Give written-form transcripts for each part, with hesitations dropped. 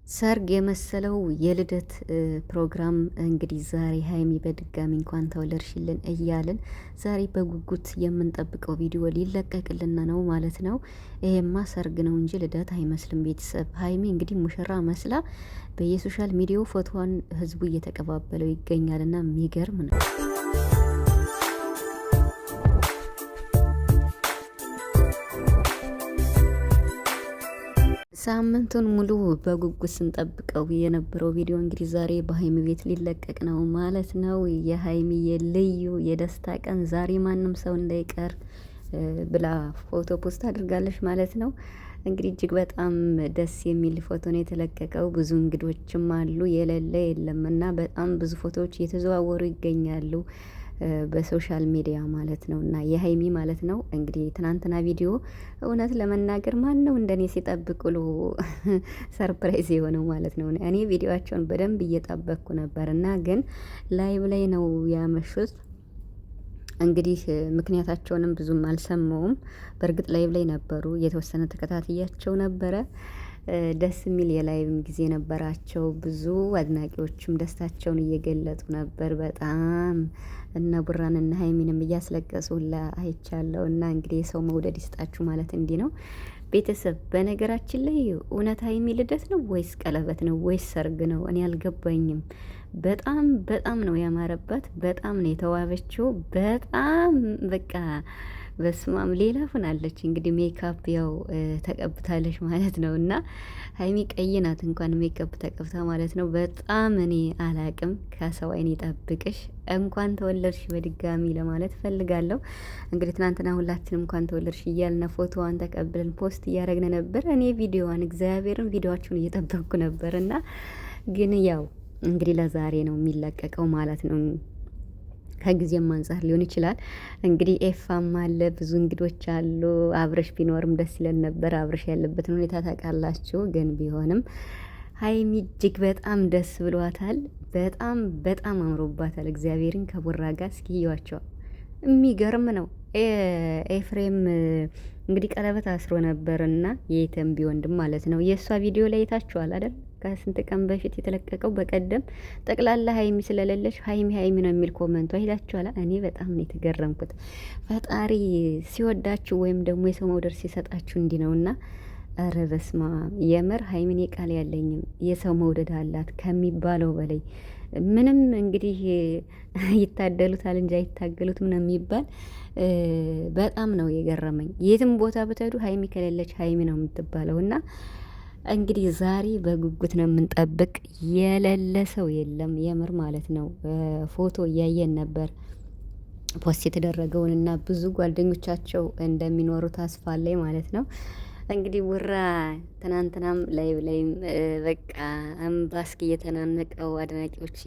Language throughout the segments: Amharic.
ሰርግ የመሰለው የልደት ፕሮግራም እንግዲህ ዛሬ ሀይሚ በድጋሚ እንኳን ተወለድሽልን እያልን ዛሬ በጉጉት የምንጠብቀው ቪዲዮ ሊለቀቅልን ነው ማለት ነው። ይሄማ ሰርግ ነው እንጂ ልደት አይመስልም። ቤተሰብ ሀይሚ እንግዲህ ሙሽራ መስላ በየሶሻል ሚዲያው ፎቶዋን ህዝቡ እየተቀባበለው ይገኛልና የሚገርም ነው። ሳምንቱን ሙሉ በጉጉት ስንጠብቀው የነበረው ቪዲዮ እንግዲህ ዛሬ በሀይሚ ቤት ሊለቀቅ ነው ማለት ነው። የሀይሚ የልዩ የደስታ ቀን ዛሬ ማንም ሰው እንዳይቀር ብላ ፎቶ ፖስት አድርጋለች ማለት ነው። እንግዲህ እጅግ በጣም ደስ የሚል ፎቶ ነው የተለቀቀው። ብዙ እንግዶችም አሉ፣ የሌለ የለም እና በጣም ብዙ ፎቶዎች እየተዘዋወሩ ይገኛሉ በሶሻል ሚዲያ ማለት ነው። እና የሀይሚ ማለት ነው እንግዲህ ትናንትና ቪዲዮ እውነት ለመናገር ማን ነው እንደኔ ሲጠብቁሉ ሰርፕራይዝ የሆነው ማለት ነው። እኔ ቪዲዮቸውን በደንብ እየጠበቅኩ ነበር እና ግን ላይቭ ላይ ነው ያመሹት። እንግዲህ ምክንያታቸውንም ብዙም አልሰማውም። በእርግጥ ላይቭ ላይ ነበሩ፣ የተወሰነ ተከታትያቸው ነበረ። ደስ የሚል የላይቭም ጊዜ ነበራቸው። ብዙ አድናቂዎችም ደስታቸውን እየገለጡ ነበር። በጣም እነ ቡራን እነ ሀይሚንም እያስለቀሱላ አይቻለሁ። እና እንግዲህ የሰው መውደድ ይስጣችሁ ማለት እንዲህ ነው ቤተሰብ። በነገራችን ላይ እውነት ሀይሚ ልደት ነው ወይስ ቀለበት ነው ወይስ ሰርግ ነው? እኔ አልገባኝም። በጣም በጣም ነው ያማረባት። በጣም ነው የተዋበችው። በጣም በቃ በስማም ሌላ ሆናለች። እንግዲህ ሜካፕ ያው ተቀብታለች ማለት ነው። እና ሀይሚ ቀይ ናት እንኳን ሜካፕ ተቀብታ ማለት ነው። በጣም እኔ አላቅም። ከሰው አይን ይጠብቅሽ። እንኳን ተወለድሽ በድጋሚ ለማለት ፈልጋለሁ። እንግዲህ ትናንትና ሁላችንም እንኳን ተወለድሽ እያልን ፎቶዋን ተቀብለን ፖስት እያደረግን ነበር። እኔ ቪዲዮዋን እግዚአብሔርን ቪዲዮዋችሁን እየጠበቅኩ ነበር እና ግን ያው እንግዲህ ለዛሬ ነው የሚለቀቀው ማለት ነው። ከጊዜም አንጻር ሊሆን ይችላል። እንግዲህ ኤፋም አለ፣ ብዙ እንግዶች አሉ። አብረሽ ቢኖርም ደስ ይለን ነበር። አብረሽ ያለበትን ሁኔታ ታውቃላችሁ። ግን ቢሆንም ሀይሚ እጅግ በጣም ደስ ብሏታል። በጣም በጣም አምሮባታል። እግዚአብሔርን ከቡራ ጋር እስኪ እዩዋቸዋል። የሚገርም ነው። ኤፍሬም እንግዲህ ቀለበት አስሮ ነበርና የተንቢ ወንድም ማለት ነው። የእሷ ቪዲዮ ላይ የታችኋል አይደል? ከስንት ቀን በፊት የተለቀቀው በቀደም ጠቅላላ ሀይሚ ስለሌለች ሀይሚ ሀይሚ ነው የሚል ኮመንቷ ሄዳችኋል። እኔ በጣም ነው የተገረምኩት። ፈጣሪ ሲወዳችሁ ወይም ደግሞ የሰው መውደድ ሲሰጣችሁ እንዲህ ነውና፣ ኧረ በስመ አብ የምር ሀይሚን ቃል ያለኝም የሰው መውደድ አላት ከሚባለው በላይ። ምንም እንግዲህ ይታደሉታል እንጂ አይታገሉትም ነው የሚባል። በጣም ነው የገረመኝ። የትም ቦታ ብትሄዱ ሀይሚ ከሌለች ሀይሚ ነው የምትባለው እና እንግዲህ ዛሬ በጉጉት ነው የምንጠብቅ። የሌለ ሰው የለም የምር ማለት ነው። ፎቶ እያየን ነበር ፖስት የተደረገውን እና ብዙ ጓደኞቻቸው እንደሚኖሩ ተስፋ አለኝ ማለት ነው። እንግዲህ ቡራ ትናንትናም ላይቭ ላይም በቃ እምባስክ እየተናነቀው አድናቂዎች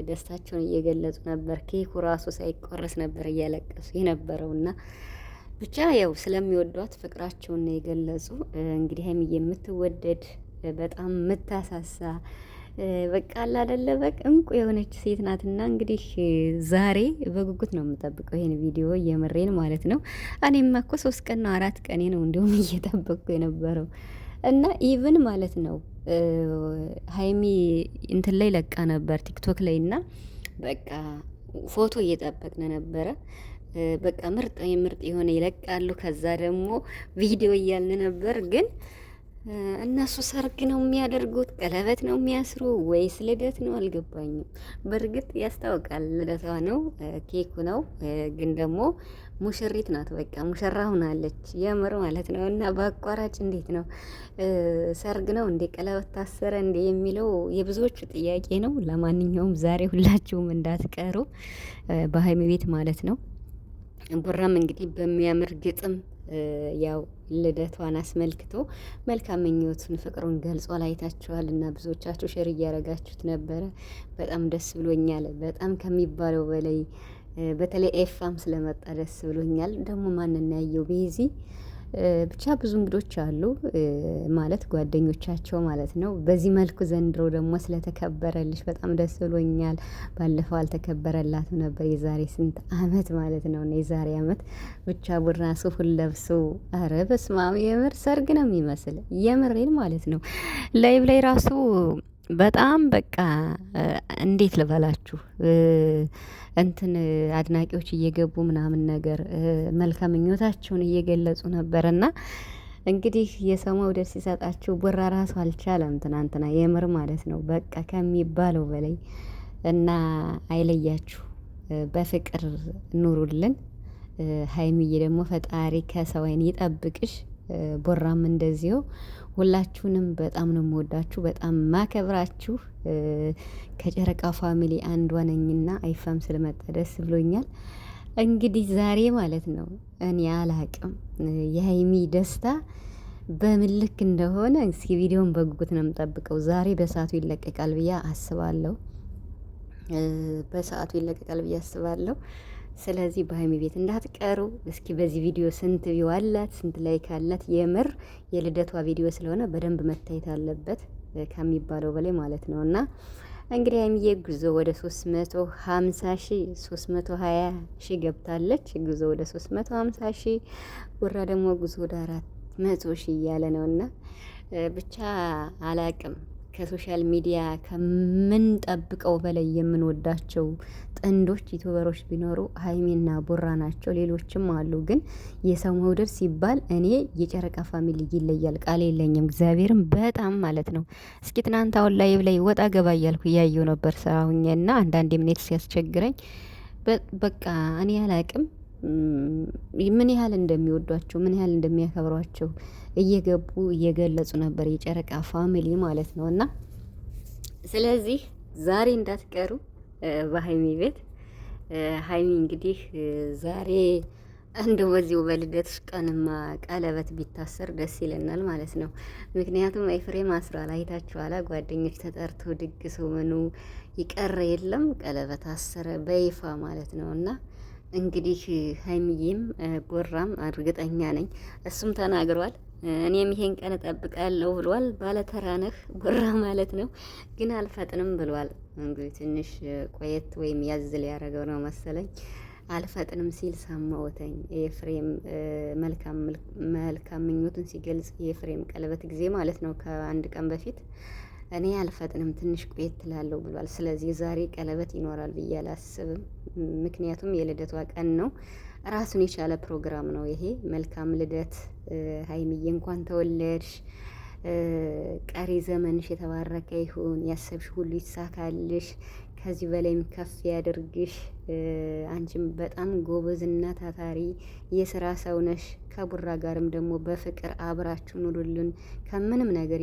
ደስታቸውን እየገለጹ ነበር። ኬኩ ራሱ ሳይቆረስ ነበር እያለቀሱ የነበረውና ብቻ ያው ስለሚወዷት ፍቅራቸውን ነው የገለጹ። እንግዲህ ሀይሚዬ የምትወደድ በጣም የምታሳሳ በቃ አለ አይደለ በቃ እንቁ የሆነች ሴት ናትና እንግዲህ ዛሬ በጉጉት ነው የምጠብቀው ይሄን ቪዲዮ የምሬን ማለት ነው። እኔማ እኮ 3 ቀን ነው 4 ቀኔ ነው እንዲሁም እየጠበቅኩ የነበረው እና ኢቭን ማለት ነው ሀይሚ እንትን ላይ ለቃ ነበር ቲክቶክ ላይ እና በቃ ፎቶ እየጠበቅን ነበረ። በቃ ምርጥ ምርጥ የሆነ ይለቃሉ። ከዛ ደግሞ ቪዲዮ እያልን ነበር ግን እነሱ ሰርግ ነው የሚያደርጉት? ቀለበት ነው የሚያስሩ ወይስ ልደት ነው? አልገባኝም። በእርግጥ ያስታውቃል ልደቷ ነው፣ ኬኩ ነው። ግን ደግሞ ሙሽሪት ናት። በቃ ሙሽራ ሆናለች የምር ማለት ነው። እና በአቋራጭ እንዴት ነው ሰርግ ነው እንዴ? ቀለበት ታሰረ እንዴ? የሚለው የብዙዎቹ ጥያቄ ነው። ለማንኛውም ዛሬ ሁላችሁም እንዳትቀሩ በሀይሚ ቤት ማለት ነው። ቡራም እንግዲህ በሚያምር ግጥም ያው ልደቷን አስመልክቶ መልካም ምኞቱን ፍቅሩን ገልጾ ላይታችኋል እና ብዙዎቻችሁ ሼር እያረጋችሁት ነበረ። በጣም ደስ ብሎኛል። በጣም ከሚባለው በላይ በተለይ ኤፋም ስለመጣ ደስ ብሎኛል። ደግሞ ማንን ያየው ቤዚ ብቻ ብዙ እንግዶች አሉ ማለት ጓደኞቻቸው ማለት ነው። በዚህ መልኩ ዘንድሮ ደግሞ ስለተከበረልሽ በጣም ደስ ብሎኛል። ባለፈው አልተከበረላትም ነበር የዛሬ ስንት አመት ማለት ነው። እና የዛሬ አመት ብቻ ቡራ ሱፉን ለብሶ አረ በስማም የምር ሰርግ ነው የሚመስል የምሬን ማለት ነው። ላይቭ ላይ ራሱ በጣም በቃ እንዴት ልበላችሁ እንትን አድናቂዎች እየገቡ ምናምን ነገር መልካም ምኞታቸውን እየገለጹ ነበር። እና እንግዲህ የሰው መውደድ ሲሰጣችሁ ቡራ ራሱ አልቻለም ትናንትና የምር ማለት ነው በቃ ከሚባለው በላይ። እና አይለያችሁ፣ በፍቅር ኑሩልን። ሀይሚዬ ደግሞ ፈጣሪ ከሰው አይን ይጠብቅሽ። ቦራም እንደዚሁ ሁላችሁንም በጣም ነው የምወዳችሁ፣ በጣም ማከብራችሁ። ከጨረቃ ፋሚሊ አንዷ ነኝና አይፋም ስለመጣ ደስ ብሎኛል። እንግዲህ ዛሬ ማለት ነው እኔ አላቅም የሀይሚ ደስታ በምን ልክ እንደሆነ። እስኪ ቪዲዮን በጉጉት ነው የምጠብቀው። ዛሬ በሰዓቱ ይለቀቃል ብዬ አስባለሁ። በሰዓቱ ይለቀቃል ብዬ አስባለሁ። ስለዚህ በሀይሚ ቤት እንዳትቀሩ። እስኪ በዚህ ቪዲዮ ስንት ቪው አላት? ስንት ላይክ አላት? የምር የልደቷ ቪዲዮ ስለሆነ በደንብ መታየት አለበት ከሚባለው በላይ ማለት ነው። እና እንግዲህ ሀይሚዬ ጉዞ ወደ 350 ሺህ 320 ሺህ ገብታለች። ጉዞ ወደ 350 ሺህ፣ ጉራ ደግሞ ጉዞ ወደ 400 ሺህ እያለ ነው። እና ብቻ አላቅም ከሶሻል ሚዲያ ከምንጠብቀው በላይ የምንወዳቸው ጥንዶች ዩቱበሮች ቢኖሩ ሀይሚና ቡራ ናቸው። ሌሎችም አሉ፣ ግን የሰው መውደድ ሲባል እኔ የጨረቃ ፋሚሊ ይለያል፣ ቃል የለኝም። እግዚአብሔርም በጣም ማለት ነው። እስኪ ትናንት አሁን ላይ ወጣ ገባ እያልኩ እያየሁ ነበር ስራ ሁኜ እና አንዳንዴ ምኔት ሲያስቸግረኝ በቃ እኔ አላቅም ምን ያህል እንደሚወዷቸው ምን ያህል እንደሚያከብሯቸው እየገቡ እየገለጹ ነበር፣ የጨረቃ ፋሚሊ ማለት ነው። እና ስለዚህ ዛሬ እንዳትቀሩ በሀይሚ ቤት። ሀይሚ እንግዲህ ዛሬ እንደው በዚሁ በልደትሽ ቀንማ ቀለበት ቢታሰር ደስ ይለናል ማለት ነው። ምክንያቱም ኤፍሬም አስሯል፣ አይታችኋላ። ጓደኞች ተጠርቶ ድግሱ ምኑ ይቀር የለም ቀለበት አሰረ በይፋ ማለት ነው። እና እንግዲህ ሀይሚዬም ቦራም እርግጠኛ ነኝ እሱም ተናግሯል። እኔም ይሄን ቀን እጠብቃለሁ ብሏል። ባለተራ ነህ ቦራ ማለት ነው። ግን አልፈጥንም ብሏል። እንግዲህ ትንሽ ቆየት ወይም ያዝል ያደረገው ነው መሰለኝ። አልፈጥንም ሲል ሰማሁተኝ። የፍሬም መልካም ምኞቱን ሲገልጽ የፍሬም ቀለበት ጊዜ ማለት ነው ከአንድ ቀን በፊት እኔ አልፈጥንም ትንሽ ቆየት ትላለሁ ብሏል። ስለዚህ ዛሬ ቀለበት ይኖራል ብዬ አላስብም። ምክንያቱም የልደቷ ቀን ነው፣ ራሱን የቻለ ፕሮግራም ነው ይሄ። መልካም ልደት ሀይሚዬ፣ እንኳን ተወለድሽ። ቀሪ ዘመንሽ የተባረከ ይሁን። ያሰብሽ ሁሉ ይሳካልሽ። ከዚህ በላይም ከፍ ያድርግሽ። አንቺም በጣም ጎበዝና ታታሪ የስራ ሰው ነሽ። ከቡራ ጋርም ደግሞ በፍቅር አብራችሁ ኑሩልን። ከምንም ነገር